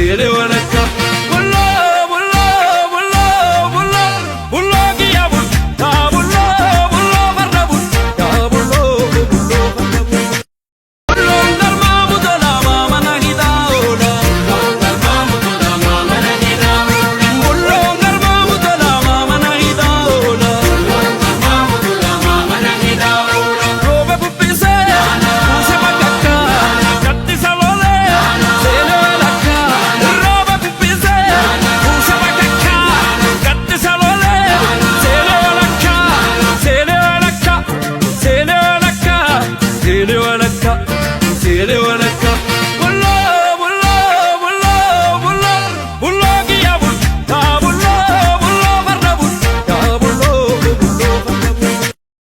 sele walakka bulla bulla bulla bulla bulla giya bulla bulla bulla barra bulla bullo bullo barra bullo ndarma mudala mama nagida ola ndarma mudala mama nagida bullo ndarma mudala mama nagida ola ndarma mudala mama nagida robe puppise use bagakka katti salole sele walakka robe puppise use bagakka katti salole sele walakka sele walakka sele walakka sele walakka sele walakka bullo bullo bullo bullo bullo giya bulla bullo bullo barra bulla bullo bullo barra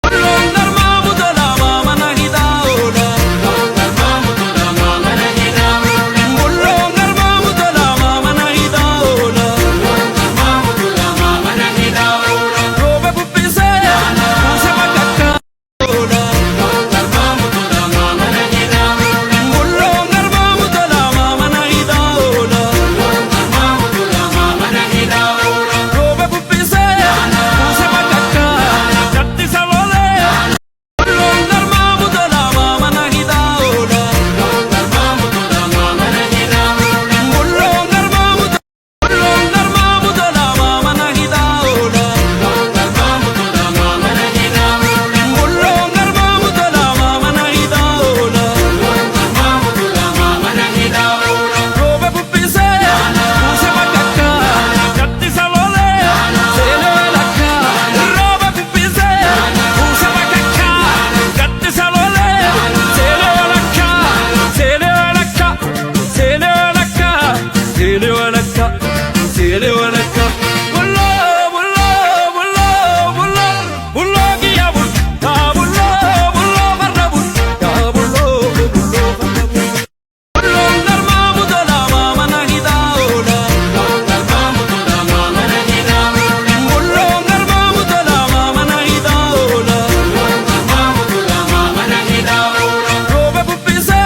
bullo ndarma mudala mama nagida ola ndarma mudala mama nagida bullo ndarma mudala mama nagida ola ndarma mudala mama nagida robe puppise use bagakka ola ndarma mudala mama nagida bullo ndarma mudala mama nagida ola ndarma mudala mama nagida robe puppise use bagakka katti salole bullo ndarma mudala mama nagida ola ndarma mudala mama nagida bullo ndarma mudala mama nagida ola ndarma mudala mama nagida bullo ndarma mudala mama nagida ola ndarma mudala mama nagida robe puppise use bagakka katti salole sele walakka robe puppise use bagakka katti salole sele walakka sele walakka sele walakka sele walakka sele walakka bullo bullo bullo bullo bullo giya bulla bullo bullo barra bulla bullo bullo barra bullo ndarma mudala mama nagida ola ndarma mudala mama nagida bullo ndarma mudala mama nagida ola ndarma mudala mama nagida robe puppise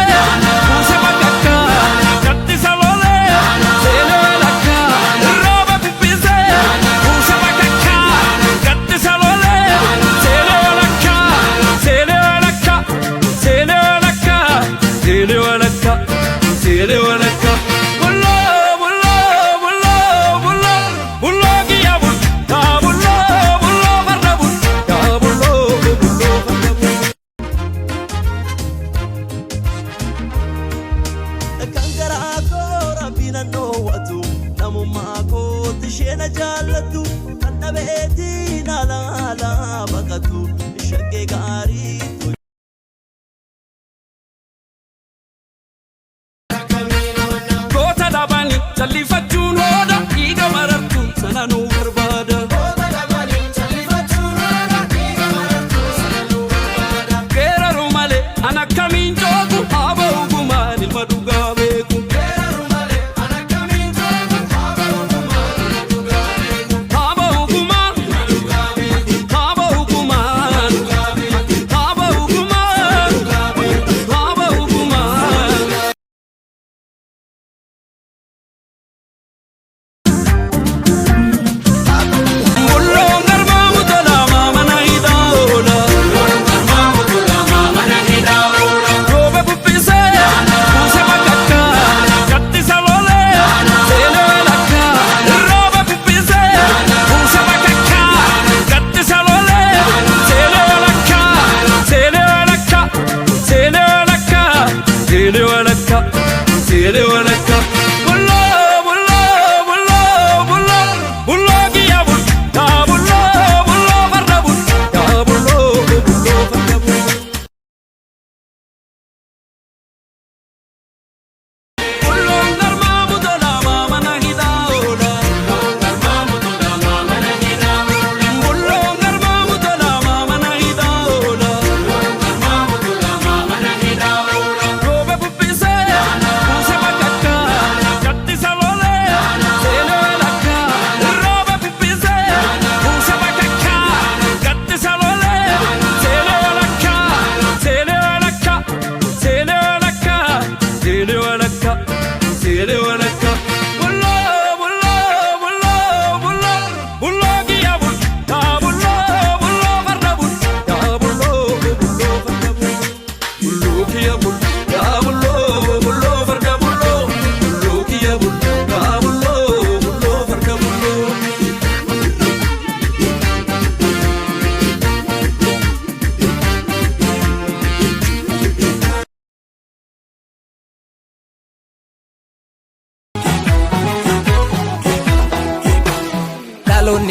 use bagakka katti salole sele walakka robe puppise use bagakka katti salole sele walakka sele walakka sele walakka sele walakka sele walakka bullo bullo bullo bullo bullo giya bulla bullo bullo barra bulla bullo bullo barra bullo kan garaa koo rabbiin annoo'atu namummaa kootti isheen jaallatu kan dhabeetiin alaala baqatu shaggee gaarii goota dhabani jallifachuun hooda dhiiga marartu sana nu barbaada geeraru malee an akkamiin joogu haa ba'u gumaan ilma dhugaa beeku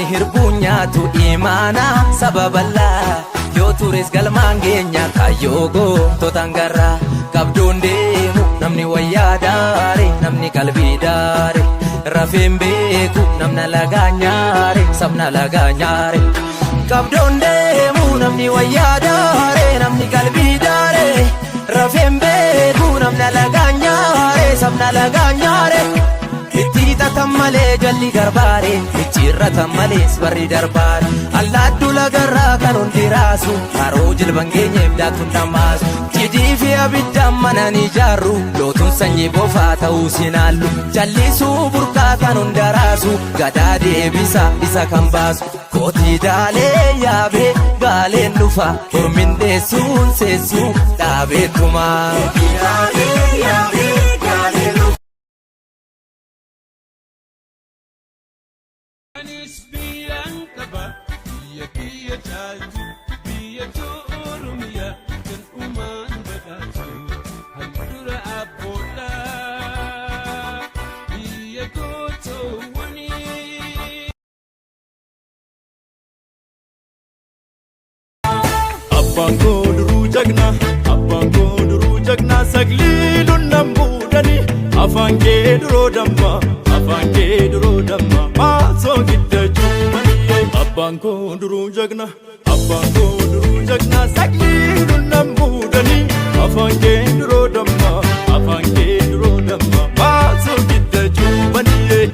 namni hirbuun nyaatu imaana sababallaa yoo tures galmaan geenya kayyoo gootota garraa qabdoon deemu namni wayyaa daare namni qalbii daare rafeen beeku namna lagaa nyaare sabna lagaa nyaare qabdoon deemu namni wayyaa daare namni qalbii daare rafeen beeku namna lagaa nyaare sabna lagaa nyaare itti tatan malee jalli garbaare ichirratan malees barri darbaare allaattu lagarraa kan hundi raasu haroo jilban geenyeef daatun dhammaasu cidii fi abiddaan manan ijaarru lootuun sanyii bofaa ta'uu sinaallu jallisuu burqaa kan hunda raasu gadaa deebisa isa kan baasu kootii daalee yaabee gaaleen dhufa hormin deessuun seessuu dhaabeettumaa. Abbaan koo duruu jagna sagliiluun nambuudhani afaan kee duroo damma maasoo giddachuu maniyee. Abbaan koo duruu jagna sagliiluun nambuudhani afaan kee duroo damma maasoo giddachuu maniyee.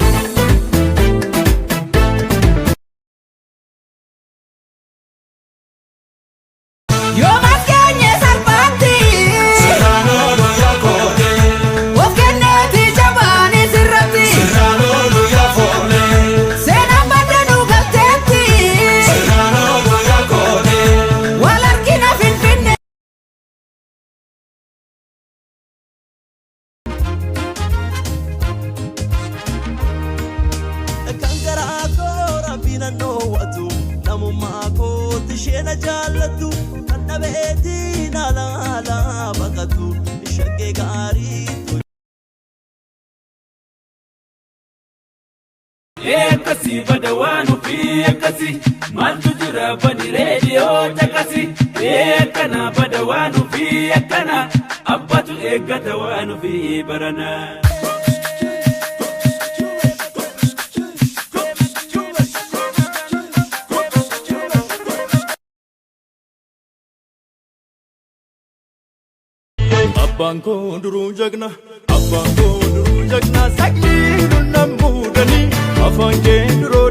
namummaa kootti isheen jaallattu kan dhabeetiin alaalaa baqatu shaggee gaariitu. Ekkasi bada waan ofii ekkasi maaltu jira bani reediyoo caqasi ekkana bada waan ofii ekkana abbatu eeggata waan ofii barana. Abbaan koo duruu jagna sagliiluun nambuudhani afaan kee duroo